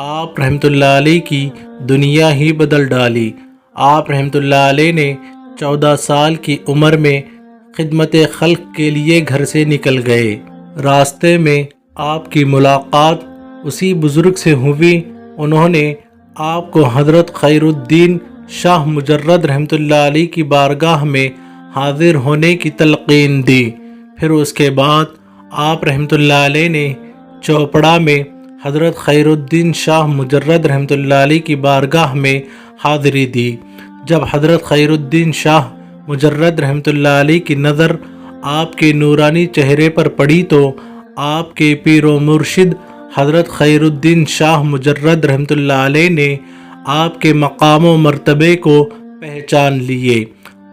آپ رحمۃ اللہ علیہ کی دنیا ہی بدل ڈالی۔ آپ رحمۃ اللہ علیہ نے 14 سال کی عمر میں خدمت خلق کے لیے گھر سے نکل گئے۔ راستے میں آپ کی ملاقات اسی بزرگ سے ہوئی۔ انہوں نے آپ کو حضرت خیر الدین شاہ مجرد رحمۃ اللہ علیہ کی بارگاہ میں حاضر ہونے کی تلقین دی۔ پھر اس کے بعد آپ رحمۃ اللہ علیہ نے چوپڑا میں حضرت خیر الدین شاہ مجرد رحمۃ اللہ علیہ کی بارگاہ میں حاضری دی۔ جب حضرت خیر الدین شاہ مجرد رحمۃ اللہ علیہ کی نظر آپ کے نورانی چہرے پر پڑی تو آپ کے پیر و مرشد حضرت خیر الدین شاہ مجرد رحمۃ اللہ علیہ نے آپ کے مقام و مرتبے کو پہچان لیے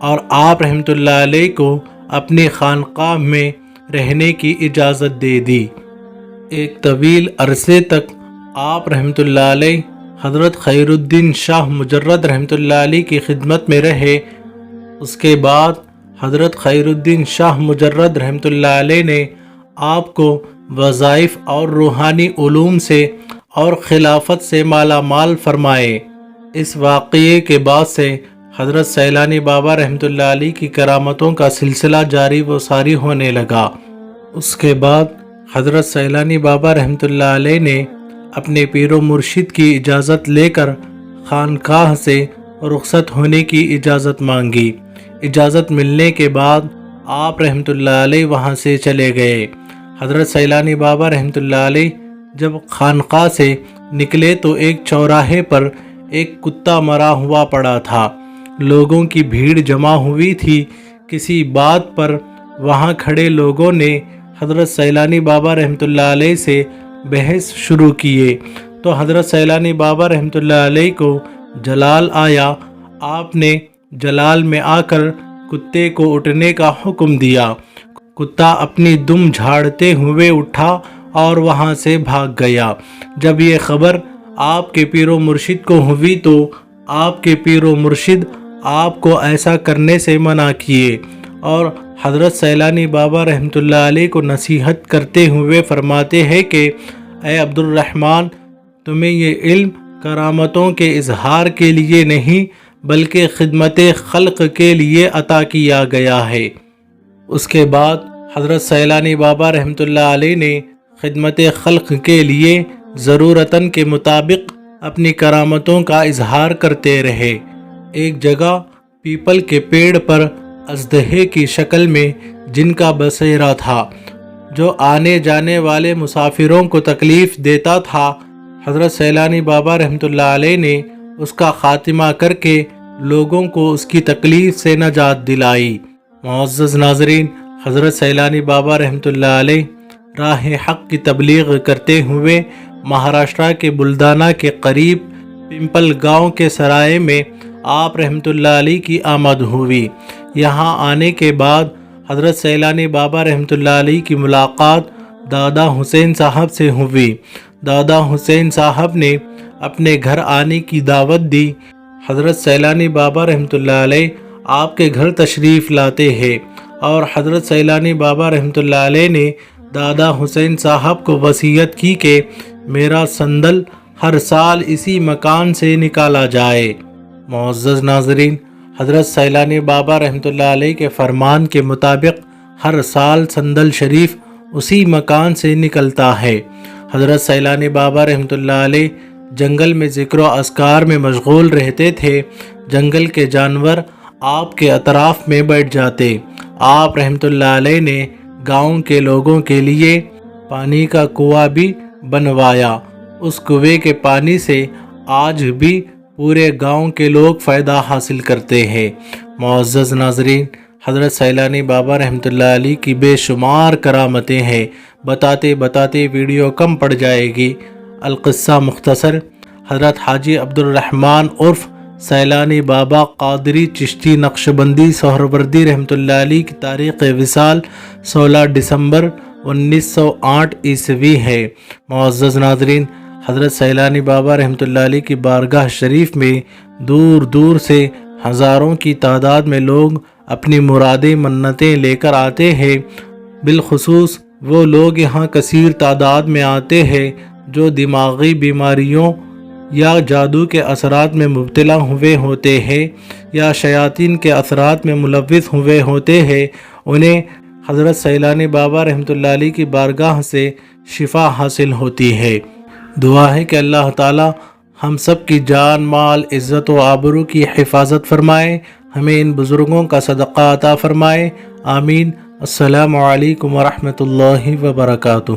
اور آپ رحمۃ اللہ علیہ کو اپنی خانقاہ میں رہنے کی اجازت دے دی۔ ایک طویل عرصے تک آپ رحمۃ اللہ علیہ حضرت خیر الدین شاہ مجرد رحمۃ اللہ علیہ کی خدمت میں رہے۔ اس کے بعد حضرت خیر الدین شاہ مجرد رحمۃ اللہ علیہ نے آپ کو وظائف اور روحانی علوم سے اور خلافت سے مالا مال فرمائے۔ اس واقعے کے بعد سے حضرت سیلانی بابا رحمۃ اللہ علیہ کی کرامتوں کا سلسلہ جاری و ساری ہونے لگا۔ اس کے بعد حضرت سیلانی بابا رحمۃ اللہ علیہ نے اپنے پیر و مرشد کی اجازت لے کر خانقاہ سے رخصت ہونے کی اجازت مانگی۔ اجازت ملنے کے بعد آپ رحمۃ اللہ علیہ وہاں سے چلے گئے۔ حضرت سیلانی بابا رحمۃ اللہ علیہ جب خانقاہ سے نکلے تو ایک چوراہے پر ایک کتا مرا ہوا پڑا تھا۔ لوگوں کی بھیڑ جمع ہوئی تھی۔ کسی بات پر وہاں کھڑے لوگوں نے حضرت سیلانی بابا رحمۃ اللہ علیہ سے بحث شروع کیے تو حضرت سیلانی بابا رحمۃ اللہ علیہ کو جلال آیا۔ آپ نے جلال میں آ کر کتے کو اٹھنے کا حکم دیا۔ کتا اپنی دم جھاڑتے ہوئے اٹھا اور وہاں سے بھاگ گیا۔ جب یہ خبر آپ کے پیر و مرشد کو ہوئی تو آپ کے پیر و مرشد آپ کو ایسا کرنے سے منع کیے اور حضرت سیلانی بابا رحمۃ اللہ علیہ کو نصیحت کرتے ہوئے فرماتے ہیں کہ اے عبد الرحمن، تمہیں یہ علم کرامتوں کے اظہار کے لیے نہیں بلکہ خدمت خلق کے لیے عطا کیا گیا ہے۔ اس کے بعد حضرت سیلانی بابا رحمۃ اللہ علیہ نے خدمت خلق کے لیے ضرورتاً کے مطابق اپنی کرامتوں کا اظہار کرتے رہے۔ ایک جگہ پیپل کے پیڑ پر اژدہے کی شکل میں جن کا بسیرا تھا جو آنے جانے والے مسافروں کو تکلیف دیتا تھا۔ حضرت سیلانی بابا رحمۃ اللہ علیہ نے اس کا خاتمہ کر کے لوگوں کو اس کی تکلیف سے نجات دلائی۔ معزز ناظرین، حضرت سیلانی بابا رحمۃ اللہ علیہ راہ حق کی تبلیغ کرتے ہوئے مہاراشٹرا کے بلدانہ کے قریب پمپل گاؤں کے سرائے میں آپ رحمۃ اللہ علیہ کی آمد ہوئی۔ یہاں آنے کے بعد حضرت سیلانی بابا رحمۃ اللہ علیہ کی ملاقات دادا حسین صاحب سے ہوئی۔ دادا حسین صاحب نے اپنے گھر آنے کی دعوت دی۔ حضرت سیلانی بابا رحمۃ اللہ علیہ آپ کے گھر تشریف لاتے ہیں اور حضرت سیلانی بابا رحمۃ اللہ علیہ نے دادا حسین صاحب کو وصیت کی کہ میرا سندل ہر سال اسی مکان سے نکالا جائے۔ معزز ناظرین، حضرت سیلانی بابا رحمۃ اللہ علیہ کے فرمان کے مطابق ہر سال سندل شریف اسی مکان سے نکلتا ہے۔ حضرت سیلانی بابا رحمۃ اللہ علیہ جنگل میں ذکر و اذکار میں مشغول رہتے تھے۔ جنگل کے جانور آپ کے اطراف میں بیٹھ جاتے۔ آپ رحمۃ اللہ علیہ نے گاؤں کے لوگوں کے لیے پانی کا کنواں بھی بنوایا۔ اس کنویں کے پانی سے آج بھی پورے گاؤں کے لوگ فائدہ حاصل کرتے ہیں۔ معزز ناظرین، حضرت سیلانی بابا رحمۃ اللہ علیہ کی بے شمار کرامتیں ہیں۔ بتاتے بتاتے ویڈیو کم پڑ جائے گی۔ القصہ مختصر، حضرت حاجی عبد الرحمن عرف سیلانی بابا قادری چشتی نقشبندی سہروردی رحمۃ اللہ علیہ کی تاریخ وصال 16 دسمبر 1908 عیسوی ہے۔ معزز ناظرین، حضرت سیلانی بابا رحمۃ اللہ علیہ کی بارگاہ شریف میں دور دور سے ہزاروں کی تعداد میں لوگ اپنی مرادیں منتیں لے کر آتے ہیں۔ بالخصوص وہ لوگ یہاں کثیر تعداد میں آتے ہیں جو دماغی بیماریوں یا جادو کے اثرات میں مبتلا ہوئے ہوتے ہیں یا شیاطین کے اثرات میں ملوث ہوئے ہوتے ہیں، انہیں حضرت سیلانی بابا رحمۃ اللہ علیہ کی بارگاہ سے شفا حاصل ہوتی ہے۔ دعا ہے کہ اللہ تعالی ہم سب کی جان، مال، عزت و آبرو کی حفاظت فرمائے، ہمیں ان بزرگوں کا صدقہ عطا فرمائے، آمین۔ السلام علیکم ورحمۃ اللہ وبرکاتہ۔